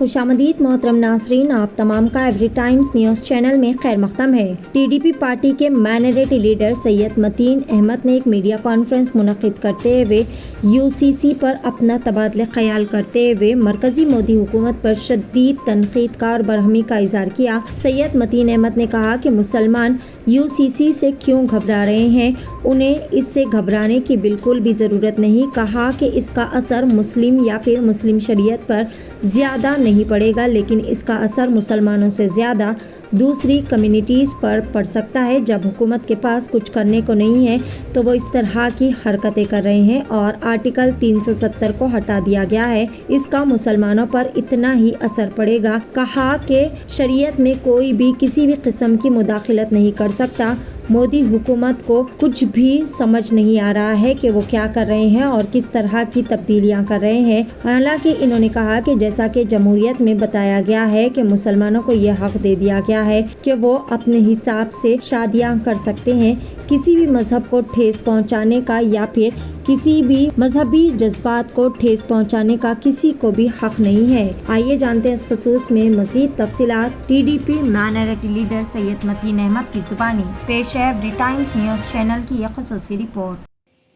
खुशामदीद मोहतरम नासरीन, आप तमाम का एवरी टाइम्स न्यूज़ चैनल में खैर मक़दम है। टीडीपी पार्टी के माइनॉरिटी लीडर सैयद मतीन अहमद ने एक मीडिया कॉन्फ्रेंस मुनक़िद करते हुए यूसीसी पर अपना तबादला ख्याल करते हुए मरकज़ी मोदी हुकूमत पर शदीद तनक़ीद का और बरहमी का इज़हार किया। सैयद मतीन अहमद ने कहा कि मुसलमान यूसीसी से क्यों घबरा रहे हैं, उन्हें इससे घबराने की बिल्कुल भी ज़रूरत नहीं। कहा कि इसका असर मुस्लिम या फिर मुस्लिम शरीयत पर ज़्यादा नहीं पड़ेगा, लेकिन इसका असर मुसलमानों से ज़्यादा दूसरी कम्युनिटीज़ पर पड़ सकता है। जब हुकूमत के पास कुछ करने को नहीं है तो वो इस तरह की हरकतें कर रहे हैं और आर्टिकल 370 को हटा दिया गया है, इसका मुसलमानों पर इतना ही असर पड़ेगा। कहा कि शरीयत में कोई भी किसी भी किस्म की मुदाखलत नहीं कर सकता। मोदी हुकूमत को कुछ भी समझ नहीं आ रहा है कि वो क्या कर रहे हैं और किस तरह की तब्दीलियां कर रहे हैं। हालांकि इन्होंने कहा कि जैसा कि जमहूरियत में बताया गया है कि मुसलमानों को यह हक दे दिया गया है कि वो अपने हिसाब से शादियां कर सकते हैं। किसी भी मजहब को ठेस पहुंचाने का या फिर किसी भी मजहबी जज्बात को ठेस पहुंचाने का किसी को भी हक नहीं है। आइए जानते हैं इस खसूस में मजीद तफसीलात। TDP minority leader Syed Mateen Ahmed की जुबानी पेश है एवरी टाइम्स न्यूज़ चैनल की यह खसूसी रिपोर्ट।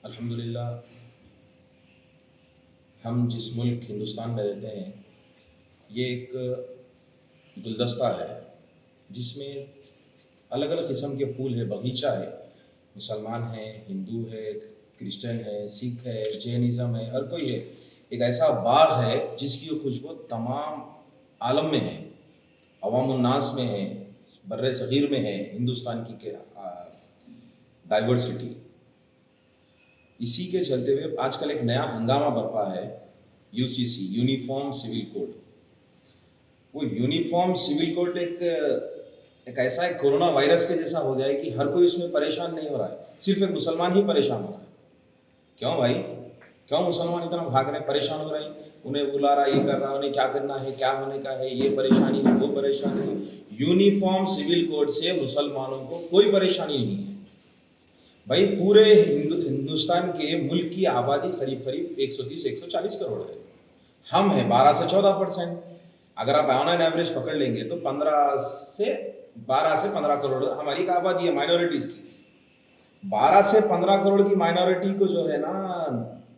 अल्हम्दुलिल्लाह, हम जिस मुल्क हिंदुस्तान में रहते हैं ये एक गुलदस्ता है जिसमें अलग अलग किस्म के फूल है, बगीचा है। मुसलमान है, हिंदू है, क्रिश्चियन है, सिख है, जैनिज़्म है, हर कोई है। एक ऐसा बाग है जिसकी खुशबू तमाम आलम में है, अवामुन्नास में है, बर्रे सग़ीर में है, हिंदुस्तान की डाइवर्सिटी। इसी के चलते हुए आजकल एक नया हंगामा बरपा है, यूसीसी यूनिफॉर्म सिविल कोड। वो यूनिफॉर्म सिविल कोड एक ऐसा एक कोरोना वायरस के जैसा हो गया है कि हर कोई उसमें परेशान नहीं हो रहा है, सिर्फ एक मुसलमान ही परेशान हो रहा है। क्यों भाई, क्यों मुसलमान इतना भाग रहे हैं, परेशान हो रहे हैं? उन्हें बुला रहा, ये कर रहा, उन्हें क्या करना है, क्या होने का है, ये परेशानी है, वो परेशानी है। यूनिफॉर्म सिविल कोड से मुसलमानों को कोई परेशानी नहीं है भाई। पूरे हिंदुस्तान के मुल्क की आबादी करीब करीब 130-140 करोड़ है। हम हैं 12 से 14%। अगर आप ऑन एन एवरेज पकड़ लेंगे तो 12 से 15 करोड़ हमारी आबादी है माइनॉरिटीज़ की। 12 से 15 करोड़ की माइनॉरिटी को जो है ना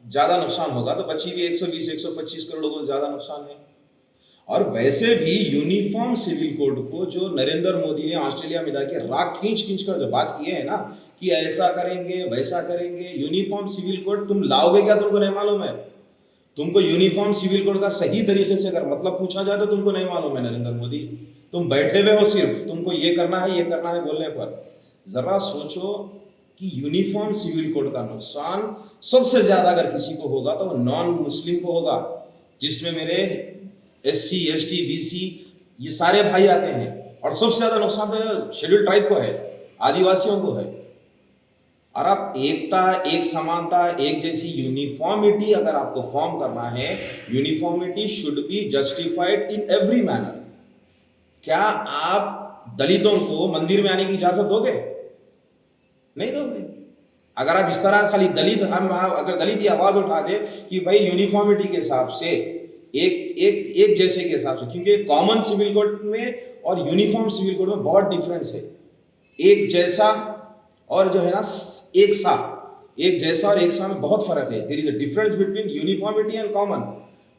ज़्यादा नुकसान होगा, तो बची भी 120-125 करोड़ को ज़्यादा नुकसान है। और वैसे भी यूनिफॉर्म सिविल कोड को जो नरेंद्र मोदी ने ऑस्ट्रेलिया में जाके राख खींच कर जो बात किए है ना कि ऐसा करेंगे वैसा करेंगे, यूनिफॉर्म सिविल कोड तुम लाओगे क्या, तुमको नहीं मालूम है? तुमको यूनिफॉर्म सिविल कोड का सही तरीके से अगर मतलब पूछा जाए तो तुमको नहीं मालूम है नरेंद्र मोदी। तुम बैठे हुए हो सिर्फ तुमको ये करना है बोलने पर। जरा सोचो कि यूनिफॉर्म सिविल कोड का नुकसान सबसे ज्यादा अगर किसी को होगा तो वो नॉन मुस्लिम को होगा, जिसमें मेरे SC ST BC ये सारे भाई आते हैं। और सबसे ज्यादा नुकसान तो शेड्यूल ट्राइब को है, आदिवासियों को है। और आप एकता, एक समानता, एक जैसी यूनिफॉर्मिटी अगर आपको फॉर्म करना है, uniformity should be justified in every manner. क्या आप दलितों को मंदिर में आने की इजाजत दोगे? नहीं दोगे। अगर आप इस तरह खाली अगर दलित ये आवाज उठा दे कि भाई यूनिफॉर्मिटी के हिसाब से एक जैसे के हिसाब से, क्योंकि कॉमन सिविल कोड में और यूनिफॉर्म सिविल कोड में बहुत डिफरेंस है। एक जैसा और जो है ना एक सा, एक जैसा और एक सा में बहुत फर्क है। There is a difference between uniformity and common.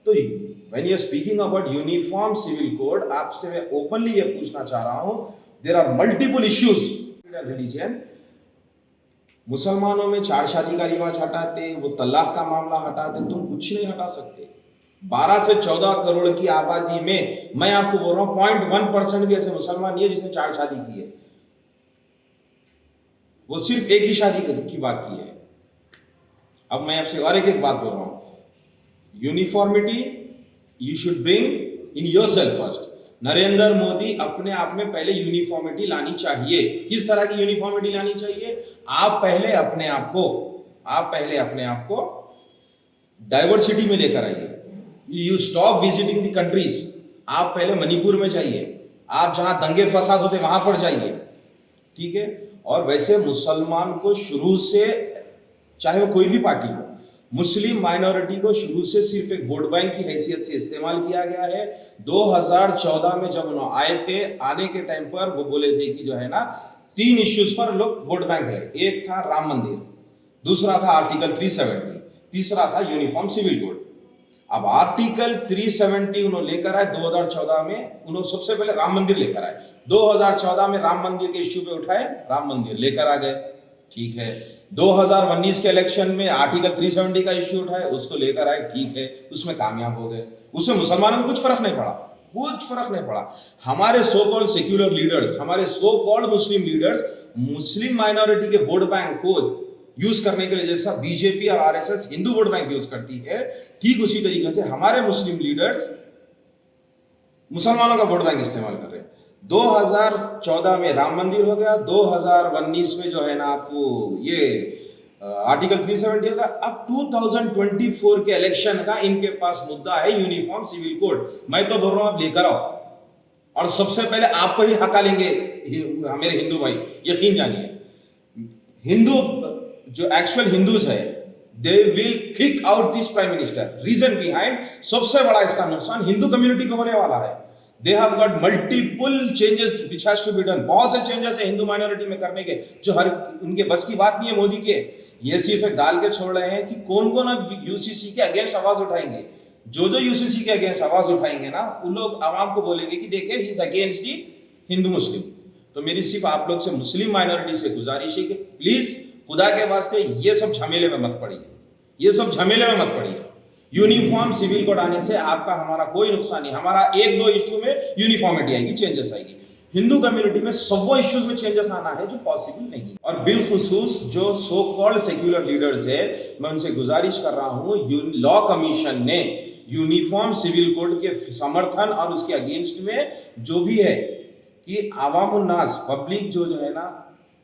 तो when you are speaking about uniform civil code, आपसे मैं ओपनली ये पूछना चाह रहा हूं, there are multiple issues religion. मुसलमानों में 4 शादी का रिवाज हटाते, वो तलाक का मामला हटाते, तुम कुछ नहीं हटा सकते। 12 से 14 करोड़ की आबादी में मैं आपको बोल रहा हूं 0.1% भी ऐसे मुसलमान नहीं है जिसने 4 शादी की है। वो सिर्फ एक ही शादी की बात की है। अब मैं आपसे और एक बात बोल रहा हूं, uniformity you should bring in yourself first. Narendra Modi अपने आप में पहले यूनिफॉर्मिटी लानी चाहिए। किस तरह की यूनिफॉर्मिटी लानी चाहिए? आप पहले अपने आप को डाइवर्सिटी में लेकर आइए। You stop visiting the countries. आप पहले मणिपुर में जाइए, आप जहां दंगे फसाद होते वहां पर जाइए, ठीक है? और वैसे मुसलमान को शुरू से, चाहे वो कोई भी पार्टी हो, मुस्लिम माइनॉरिटी को शुरू से सिर्फ एक वोट बैंक की हैसियत से इस्तेमाल किया गया है। 2014 में जब उन्होंने आए थे, आने के टाइम पर वो बोले थे कि जो है ना 3 इश्यूज पर लोग वोट बैंक है। एक था राम मंदिर, दूसरा था आर्टिकल 370, तीसरा था यूनिफॉर्म सिविल कोड। अब आर्टिकल 370 उन्होंने लेकर आए 2014 में। उन्होंने सबसे पहले राम मंदिर लेकर आए। 2014 में राम मंदिर के इश्यू पे उठाए, राम मंदिर लेकर आ गए, ठीक है। 2019 के इलेक्शन में आर्टिकल 370 का इश्यू उठाए, उसको लेकर आए, ठीक है, उसमें कामयाब हो गए। उससे मुसलमानों को कुछ फर्क नहीं पड़ा, कुछ फर्क नहीं पड़ा। हमारे सो कॉल्ड सेक्युलर लीडर्स, हमारे सो कॉल्ड मुस्लिम लीडर्स मुस्लिम माइनॉरिटी के वोट बैंक को यूज करने के लिए, जैसा बीजेपी और RSS Hindu vote bank use करती है, ठीक उसी तरीके से हमारे मुस्लिम लीडर्स मुसलमानों का वोट बैंक इस्तेमाल कर रहे हैं। 2014 में राम मंदिर हो गया, 2019 में जो है ना आपको ये आर्टिकल 370 होगा। अब 2024 के इलेक्शन का इनके पास मुद्दा है यूनिफॉर्म सिविल कोड। मैं तो बोल रहा हूं आप लेकर आओ, और सबसे पहले आपको ही हका लेंगे मेरे हिंदू भाई, यकीन जानिए। हिंदू जो एक्चुअल हिंदूज है, they will kick out this prime minister. Reason behind, सबसे बड़ा इसका नुकसान हिंदू कम्युनिटी को होने वाला है। They have got multiple changes which has to be done. बहुत से चेंजेस है हिंदू माइनॉरिटी में करने के, जो हर उनके बस की बात नहीं है मोदी के। ये सिर्फ एक डाल के छोड़ रहे हैं कि कौन कौन अब यूसीसी के अगेंस्ट आवाज उठाएंगे। जो जो यूसीसी के अगेंस्ट आवाज उठाएंगे ना, उन लोग आवाम को बोलेंगे कि देखिए he is against the Hindu Muslim. तो मेरी सिर्फ आप लोग से मुस्लिम माइनॉरिटी से गुजारिश है कि प्लीज खुदा के वास्ते ये सब झमेले में मत पड़िए, ये सब झमेले में मत पड़िए। यूनिफॉर्म सिविल कोड आने से आपका हमारा कोई नुकसान नहीं। हमारा 1-2 इश्यू में यूनिफॉर्मिटी आएगी, चेंजेस आएगी। हिंदू कम्युनिटि में 100 इश्यूज में चेंजेस आना है, जो पॉसिबल नहीं। और बिलखुसूस जो सो कॉल्ड सेक्युलर लीडर्स है, मैं उनसे गुजारिश कर रहा हूं, लॉ कमीशन ने यूनिफॉर्म सिविल कोड के समर्थन और उसके अगेंस्ट में जो भी है कि आवाम उन्नास पब्लिक जो है ना,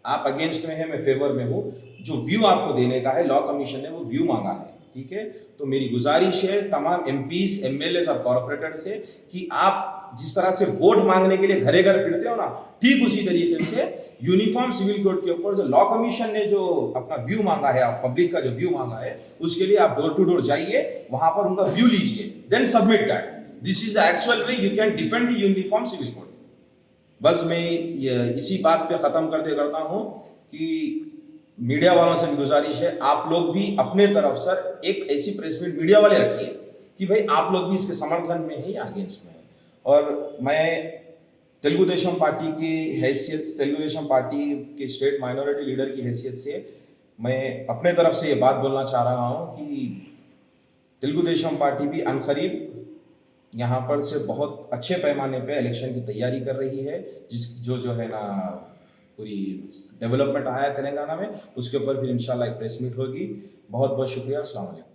आप अगेंस्ट में है, मैं फेवर में हूं। जो व्यू आपको देने का है, लॉ कमीशन ने वो व्यू मांगा है, ठीक है। तो मेरी गुजारिश है तमाम एमपीज, एमएलए और कॉर्पोरेटर से कि आप जिस तरह से वोट मांगने के लिए घरे घर फिरते हो ना, ठीक उसी तरीके से यूनिफॉर्म सिविल कोड के ऊपर जो लॉ कमीशन ने जो अपना व्यू मांगा है, पब्लिक का जो व्यू मांगा है, उसके लिए आप डोर टू डोर जाइए, वहां पर उनका व्यू लीजिए, then submit that. This is the actual way you can defend the uniform civil code. बस मैं इसी बात पे खत्म करता हूं कि मीडिया वालों से भी गुजारिश है, आप लोग भी अपने तरफ सर एक ऐसी प्रेस मीट मीडिया वाले रखिए कि भाई आप लोग भी इसके समर्थन में है या अगेंस्ट में है। और मैं तेलुगु देशम पार्टी की हैसियत, तेलुगु देशम पार्टी के स्टेट माइनॉरिटी लीडर की हैसियत से मैं अपने तरफ से ये बात बोलना चाह रहा हूँ कि तेलुगु देशम पार्टी भी अनकरीब यहाँ पर से बहुत अच्छे पैमाने पे इलेक्शन की तैयारी कर रही है। जो है ना पूरी डेवलपमेंट आया है तेलंगाना में, उसके ऊपर फिर इंशाल्लाह एक प्रेस मीट होगी। बहुत बहुत शुक्रिया। अस्सलाम वालेकुम।